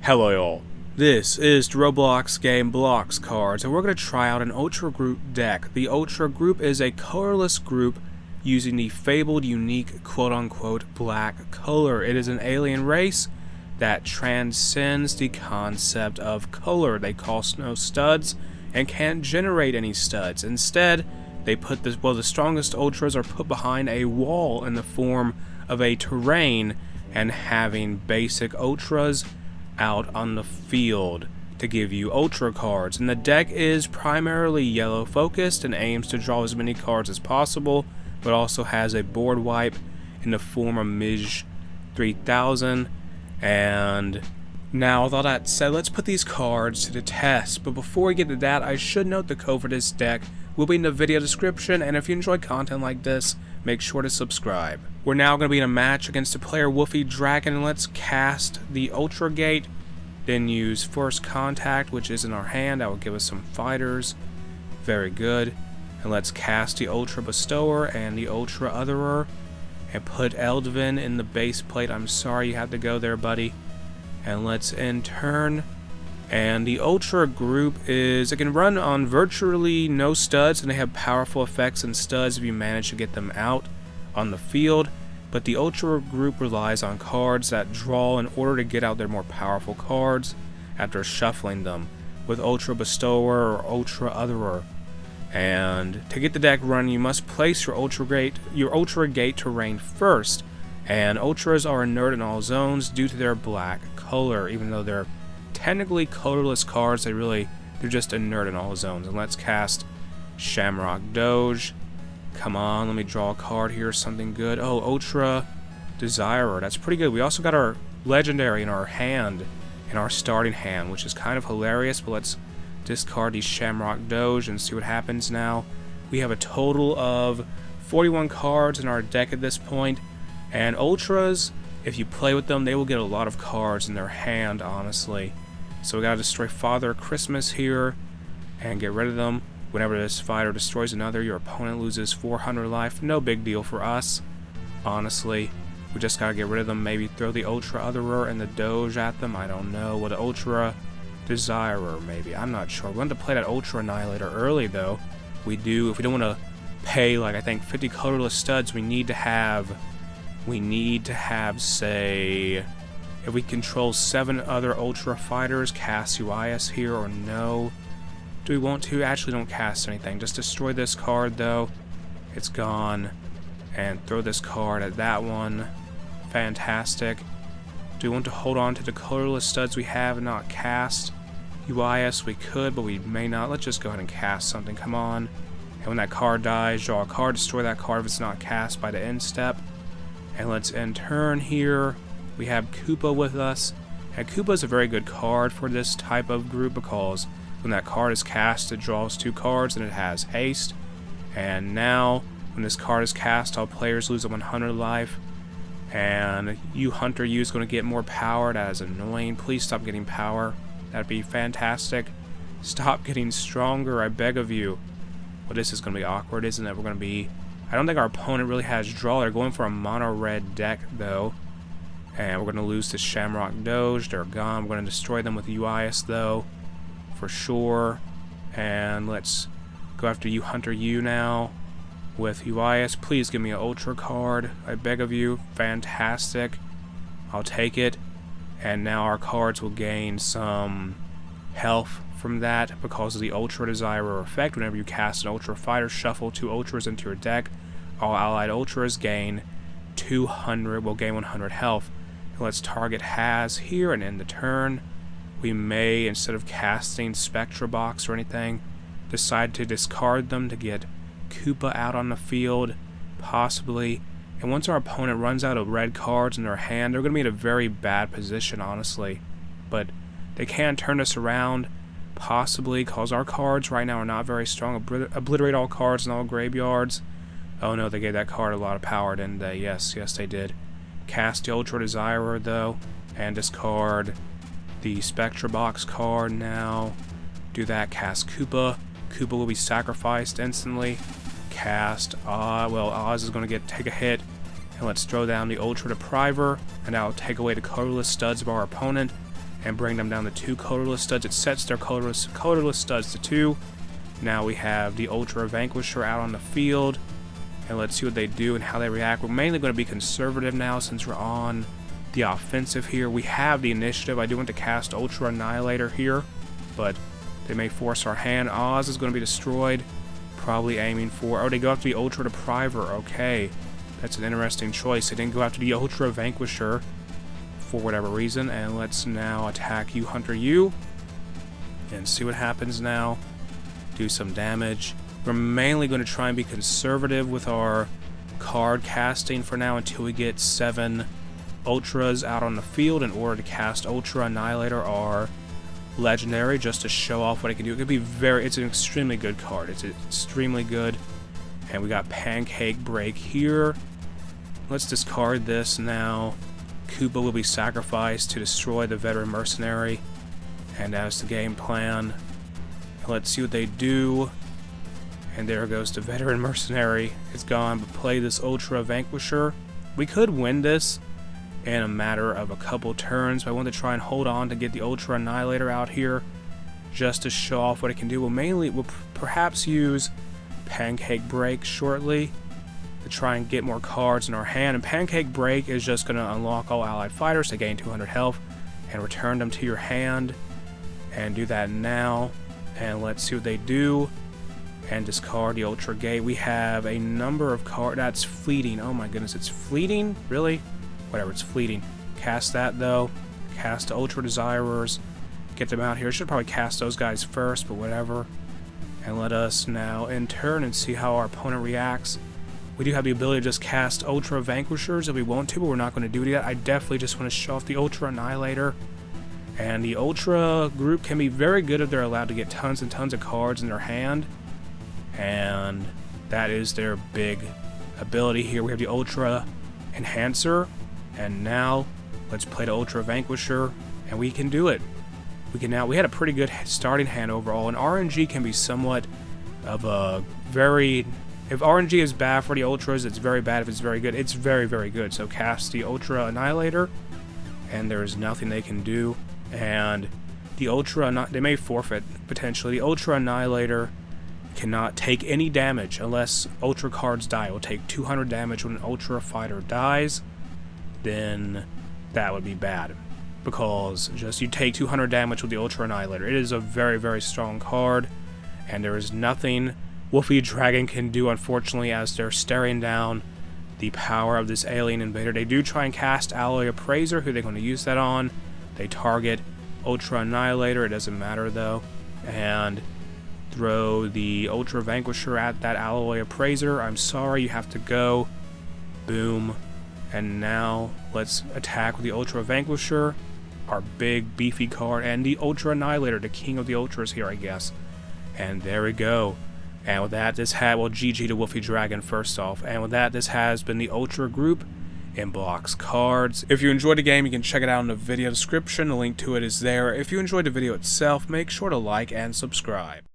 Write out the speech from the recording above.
Hello y'all, this is the Roblox game Blox cards, and we're going to try out an Ultra Group deck. The Ultra Group is a colorless group using the fabled unique quote-unquote black color. It is an alien race that transcends the concept of color. They cost no studs and can't generate any studs. Instead, they put the strongest Ultras are put behind a wall in the form of a terrain, and having basic Ultras out on the field to give you Ultra cards. And the deck is primarily yellow focused and aims to draw as many cards as possible, but also has a board wipe in the form of Mij 3000. And now with all that said, let's put these cards to the test. But before we get to that, I should note the code for this deck will be in the video description, and if you enjoy content like this, make sure to subscribe. We're now going to be in a match against the player Woofy Dragon, and let's cast the Ultra Gate, then use First Contact, which is in our hand. That will give us some fighters. Very good. And let's cast the Ultra Bestower and the Ultra Otherer, and put Eldevin in the base plate. I'm sorry you have to go there, buddy. And let's end turn. And the Ultra Group it can run on virtually no studs, and they have powerful effects and studs if you manage to get them out on the field. But the Ultra Group relies on cards that draw in order to get out their more powerful cards after shuffling them, with Ultra Bestower or Ultra Otherer. And to get the deck running, you must place your Ultra Gate terrain first. And Ultras are inert in all zones due to their black color, even though they're technically colorless cards. They're just inert in all zones. And let's cast Shamrock Doge. Come on, let me draw a card here, something good. Oh, Ultra Desirer, that's pretty good. We also got our legendary in our hand, in our starting hand, which is kind of hilarious. But let's discard the Shamrock Doge and see what happens now. We have a total of 41 cards in our deck at this point, and Ultras, if you play with them, they will get a lot of cards in their hand, honestly. So we gotta destroy Father Christmas here and get rid of them. Whenever this fighter destroys another, your opponent loses 400 life. No big deal for us, honestly. We just gotta get rid of them. Maybe throw the Ultra Otherer and the Doge at them. I don't know. What, Ultra Desirer, maybe. I'm not sure. We want to play that Ultra Annihilator early, though. We do. If we don't want to pay, like, I think 50 colorless studs, we need to have, say, if we control 7 other Ultra fighters, cast Uias here or no. Do we want to? Actually, don't cast anything. Just destroy this card, though. It's gone. And throw this card at that one. Fantastic. Do we want to hold on to the colorless studs we have and not cast Uias? We could, but we may not. Let's just go ahead and cast something. Come on. And when that card dies, draw a card. Destroy that card if it's not cast by the end step. And let's end turn here. We have Koopa with us. And Koopa is a very good card for this type of group because when that card is cast, it draws 2 cards and it has haste. And now, when this card is cast, all players lose a 100 life. And you, Hunter, you is going to get more power. That is annoying. Please stop getting power. That'd be fantastic. Stop getting stronger, I beg of you. Well, this is going to be awkward, isn't it? We're going to be... I don't think our opponent really has draw. They're going for a mono-red deck, though. And we're going to lose to Shamrock Doge. They're gone. We're going to destroy them with Uias, though, for sure. And let's go after you, Hunter, you now with Uias. Please give me an Ultra card, I beg of you. Fantastic. I'll take it. And now our cards will gain some health from that because of the Ultra Desirer effect. Whenever you cast an Ultra fighter, shuffle 2 Ultras into your deck. All allied Ultras gain 200, will gain 100 health. And let's target Has here and end the turn. We may, instead of casting Spectrabox or anything, decide to discard them to get Koopa out on the field, possibly. And once our opponent runs out of red cards in their hand, they're going to be in a very bad position, honestly. But they can turn us around, possibly, because our cards right now are not very strong. Obliterate all cards in all graveyards. Oh no, they gave that card a lot of power, didn't they? Yes, they did. Cast the Ultra Desirer, though, and discard the Spectrabox card now. Do that, cast Koopa. Koopa will be sacrificed instantly. Cast Oz is going to take a hit. And let's throw down the Ultra Depriver, and that'll take away the colorless studs of our opponent. and bring them down to 2 colorless studs. It sets their colorless studs to 2. Now we have the Ultra Vanquisher out on the field, and let's see what they do and how they react. We're mainly going to be conservative now since we're on the offensive here. We have the initiative. I do want to cast Ultra Annihilator here, but they may force our hand. Oz is going to be destroyed, probably aiming for... Oh, they go after the Ultra Depriver. Okay, that's an interesting choice. They didn't go after the Ultra Vanquisher for whatever reason, and let's now attack you, Hunter U, and see what happens now. Do some damage. We're mainly going to try and be conservative with our card casting for now until we get 7 Ultras out on the field in order to cast Ultra Annihilator or Legendary, just to show off what it can do. It could be it's an extremely good card. It's extremely good. And we got Pancake Break here. Let's discard this now. Koopa will be sacrificed to destroy the Veteran Mercenary, and that's the game plan. Let's see what they do. And there goes the Veteran Mercenary. It's gone, but play this Ultra Vanquisher. We could win this in a matter of a couple turns, but I want to try and hold on to get the Ultra Annihilator out here just to show off what it can do. We'll perhaps use Pancake Break shortly to try and get more cards in our hand. And Pancake Break is just going to unlock all allied fighters to gain 200 health and return them to your hand. And do that now. And let's see what they do. And discard the Ultra Gate. We have a number of cards. That's fleeting. Oh my goodness, it's fleeting? Really? Whatever, it's fleeting. Cast that though. Cast the Ultra Desirers. Get them out here. Should probably cast those guys first, but whatever. And let us now in turn and see how our opponent reacts. We do have the ability to just cast Ultra Vanquishers if we want to, but we're not going to do that. I definitely just want to show off the Ultra Annihilator. And the Ultra group can be very good if they're allowed to get tons and tons of cards in their hand. And that is their big ability here. We have the Ultra Enhancer. And now, let's play the Ultra Vanquisher. And we can do it. We had a pretty good starting hand overall. And RNG can be somewhat of a very... If RNG is bad for the Ultras, it's very bad. If it's very good, it's very, very good. So cast the Ultra Annihilator. And there's nothing they can do. And the Ultra, they may forfeit, potentially. The Ultra Annihilator cannot take any damage unless Ultra cards die. It will take 200 damage when an Ultra fighter dies. Then that would be bad. Because just you take 200 damage with the Ultra Annihilator. It is a very, very strong card. And there is nothing Wolfie Dragon can do, unfortunately, as they're staring down the power of this alien invader. They do try and cast Alloy Appraiser. Who they're going to use that on? They target Ultra Annihilator, it doesn't matter though, and throw the Ultra Vanquisher at that Alloy Appraiser. I'm sorry, you have to go. Boom. And now let's attack with the Ultra Vanquisher, our big beefy card, and the Ultra Annihilator, the king of the Ultras here, I guess. And there we go. And with that, GG to Wolfie Dragon first off. And with that, this has been the Ultra group in Blox cards. If you enjoyed the game, you can check it out in the video description. The link to it is there. If you enjoyed the video itself, make sure to like and subscribe.